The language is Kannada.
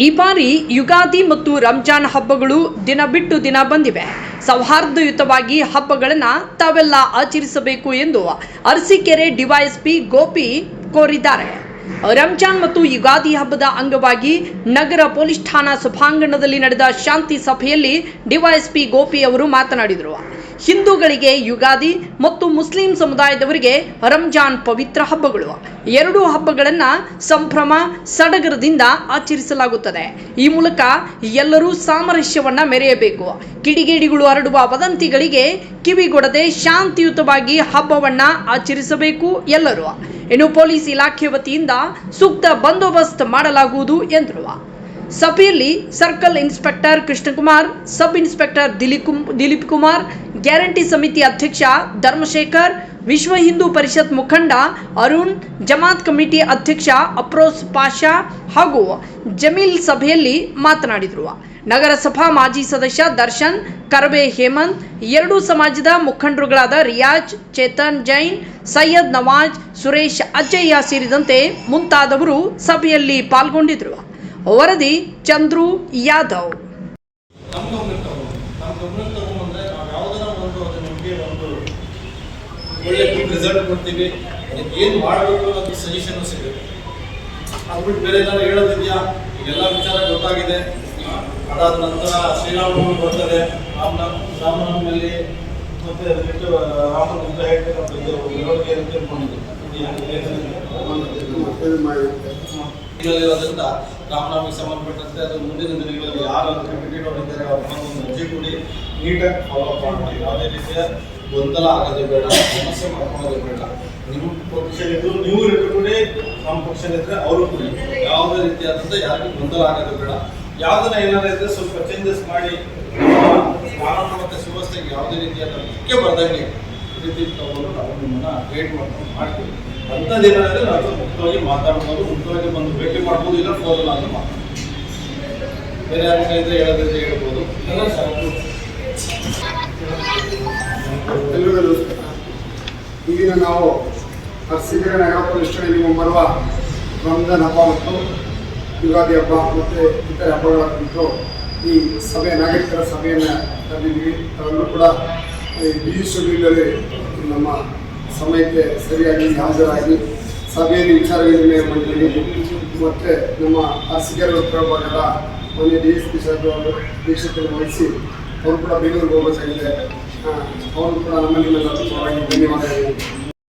ಈ ಬಾರಿ ಯುಗಾದಿ ಮತ್ತು ರಂಜಾನ್ ಹಬ್ಬಗಳು ದಿನ ಬಿಟ್ಟು ದಿನ ಬಂದಿವೆ. ಸೌಹಾರ್ದಯುತವಾಗಿ ಹಬ್ಬಗಳನ್ನು ತಾವೆಲ್ಲ ಆಚರಿಸಬೇಕು ಎಂದು ಅರಸೀಕೆರೆ ಡಿವೈಎಸ್ಪಿ ಗೋಪಿ ಕೋರಿದ್ದಾರೆ. ರಂಜಾನ್ ಮತ್ತು ಯುಗಾದಿ ಹಬ್ಬದ ಅಂಗವಾಗಿ ನಗರ ಪೊಲೀಸ್ ಠಾಣಾ ಸಭಾಂಗಣದಲ್ಲಿ ನಡೆದ ಶಾಂತಿ ಸಭೆಯಲ್ಲಿ ಡಿವೈಎಸ್ಪಿ ಗೋಪಿ ಅವರು ಮಾತನಾಡಿದರು. ಹಿಂದೂಗಳಿಗೆ ಯುಗಾದಿ ಮತ್ತು ಮುಸ್ಲಿಂ ಸಮುದಾಯದವರಿಗೆ ರಂಜಾನ್ ಪವಿತ್ರ ಹಬ್ಬಗಳು. ಎರಡೂ ಹಬ್ಬಗಳನ್ನು ಸಂಭ್ರಮ ಸಡಗರದಿಂದ ಆಚರಿಸಲಾಗುತ್ತದೆ. ಈ ಮೂಲಕ ಎಲ್ಲರೂ ಸಾಮರಸ್ಯವನ್ನ ಮೆರೆಯಬೇಕು. ಕಿಡಿಗೇಡಿಗಳು ಹರಡುವ ವದಂತಿಗಳಿಗೆ ಕಿವಿಗೊಡದೆ ಶಾಂತಿಯುತವಾಗಿ ಹಬ್ಬವನ್ನ ಆಚರಿಸಬೇಕು ಎಲ್ಲರೂ. ಇನ್ನು ಪೊಲೀಸ್ ಇಲಾಖೆ ವತಿಯಿಂದ ಸೂಕ್ತ ಬಂದೋಬಸ್ತ್ ಮಾಡಲಾಗುವುದು ಎಂದರು. ಸಭೆಯಲ್ಲಿ circle inspector Krishnakumar, sub inspector Dilip Kumar, guarantee ಸಮಿತಿ ಅಧ್ಯಕ್ಷ ಧರ್ಮಶೇಖರ್, ವಿಶ್ವ ಹಿಂದೂ ಪರಿಷತ್ ಮುಖಂಡ ಅರುಣ್, ಜಮಾತ್ ಕಮಿಟಿ ಅಧ್ಯಕ್ಷ ಅಫ್ರೋಜ್ ಪಾಷಾ ಹಾಗೂ ಜಮೀಲ್ ಸಭೆಯಲ್ಲಿ ಮಾತನಾಡಿದರು. ನಗರಸಭಾ ಮಾಜಿ ಸದಸ್ಯ ದರ್ಶನ್, ಕರಬೆ ಹೇಮಂತ್, ಎರಡೂ ಸಮಾಜದ ಮುಖಂಡರುಗಳಾದ ರಿಯಾಜ್, ಚೇತನ್ ಜೈನ್, ಸೈಯದ್ ನವಾಜ್, ಸುರೇಶ್ ಅಜ್ಜಯ್ಯ ಸೇರಿದಂತೆ ಮುಂತಾದವರು ಸಭೆಯಲ್ಲಿ ಪಾಲ್ಗೊಂಡಿದ್ದರು. ವರದಿ ಚಂದ್ರು ಯಾದವ್. ಒಳ್ಳೆ ಗುಡ್ ರಿಸಲ್ಟ್ ಕೊಡ್ತೀವಿ. ಅದಕ್ಕೆ ಏನು ಮಾಡಬೇಕು ಅನ್ನೋದು ಸಜೆಷನ್ ಸಿಗುತ್ತೆ. ಅದ್ಬಿಟ್ಟು ಬೇರೆ ಏನಾದ್ರು ಹೇಳೋದಿದೆಯಾ? ಈಗೆಲ್ಲ ವಿಚಾರ ಗೊತ್ತಾಗಿದೆ. ಅದಾದ ನಂತರ ಶ್ರೀರಾಮನವಮಿ ಬರ್ತದೆ. ರಾಮನವಮಿಯಲ್ಲಿ ಮತ್ತೆ ಅದು ಬಿಟ್ಟು ರಾಮನ ವಿಗ್ರಹ ಇರ್ತಕ್ಕಂಥದ್ದು ಮೆರವಣಿಗೆ ಅಂತ ತಿಳ್ಕೊಂಡಿದ್ದೀವಿ. ಇರೋದ್ರಿಂದ ರಾಮನವಮಿಗೆ ಸಂಬಂಧಪಟ್ಟಂತೆ ಅದು ಮುಂದಿನ ದಿನಗಳಲ್ಲಿ ಯಾರು ಕಮಿಟಿನವರು ಇದ್ದಾರೆ ಅವ್ರ ಒಂದು ಅರ್ಜಿ ಕೊಡಿ, ನೀಟಾಗಿ ಫಾಲೋ ಅಪ್ ಮಾಡಿ. ಯಾವುದೇ ರೀತಿಯ ಗೊಂದಲ ಆಗೋದೇ ಬೇಡ, ಸಮಸ್ಯೆ ಮಾಡ್ಕೊಳ್ಳೋದೇ ಬೇಡ. ನಿಮ್ಮ ಪಕ್ಷ ಇದ್ದು ನೀವು ಇಟ್ಕೊಂಡೆ, ನಮ್ಮ ಪಕ್ಷ ಇದ್ದರೆ ಅವರು ಕೊಡಿ. ಯಾವುದೇ ರೀತಿಯಾದಂಥ ಯಾರಿಗೂ ಗೊಂದಲ ಆಗೋದೇ ಬೇಡ. ಯಾವುದನ್ನ ಏನಾದ್ರು ಇದ್ದರೆ ಸ್ವಲ್ಪ ಚೇಂಜಸ್ ಮಾಡಿ ಕಾನೂನು ಮತ್ತು ಸುವ್ಯವಸ್ಥೆಗೆ ಯಾವುದೇ ರೀತಿಯಾದ ಮುಖ್ಯ ಬರ್ದಂಗೆ ರೀತಿ ತಗೊಂಡು ನಾವು ನಿಮ್ಮನ್ನು ಗೈಡ್ ಮಾಡ್ಕೊಂಡು ಮಾಡ್ತೀವಿ. ಅಂಥದ್ದೇನಾದ್ರೆ ನಾವು ಮುಕ್ತವಾಗಿ ಮಾತಾಡ್ಬೋದು, ಮುಕ್ತವಾಗಿ ಬಂದು ಭೇಟಿ ಮಾಡ್ಬೋದು, ಇಲ್ಲ ಫೋನಲ್ಲಿ ಅಂತ ಮಾತಾಡ್ಬೋದು. ಬೇರೆ ಯಾರು ಇದ್ರೆ ಹೇಳೋದಿದ್ರೆ ಹೇಳ್ಬೋದು. ಎಲ್ಲರಿಗೂ ನಮಸ್ಕಾರ. ಈಗಿನ ನಾವು ಅರಸೀಕೆರೆ ನಗರ ಪೊಲೀಸ್ ಠಾಣೆಯಲ್ಲಿ ಮುಂಬರುವ ರಂಜಾನ್ ಹಬ್ಬ ಮತ್ತು ಯುಗಾದಿ ಹಬ್ಬ ಮತ್ತು ಇತರ ಹಬ್ಬಗಳ ಕುರಿತು ಈ ಸಭೆ ನಾಗರಿಕರ ಸಭೆಯನ್ನು ಕರೆದಿದ್ದೀವಿ. ಅದನ್ನು ಕೂಡ ಬಿಜಿ ಶೆಡ್ಯೂಲಲ್ಲಿ ನಮ್ಮ ಸಮಯಕ್ಕೆ ಸರಿಯಾಗಿ ಹಾಜರಾಗಿ ಸಭೆಯಲ್ಲಿ ವಿಚಾರ ವಿನಿಮಯ ಮಾಡಿದ್ದೀವಿ. ಮತ್ತು ನಮ್ಮ ಅರಸೀಕೆರೆ ಉತ್ತರ ಭಾಗದ ಮೊನ್ನೆ DSP ಸಾಹೇಬರು ಅವರು ವೀಕ್ಷಕರು ವಹಿಸಿ ಅವರು ಕೂಡ ಬೆಂಗಳೂರಿಗೆ ಹೋಗಬೇಕಾಗಿದೆ. ಅವರು ಕೂಡ ನಮ್ಮಲ್ಲಿ ಪರವಾಗಿ ಧನ್ಯವಾದಗಳು.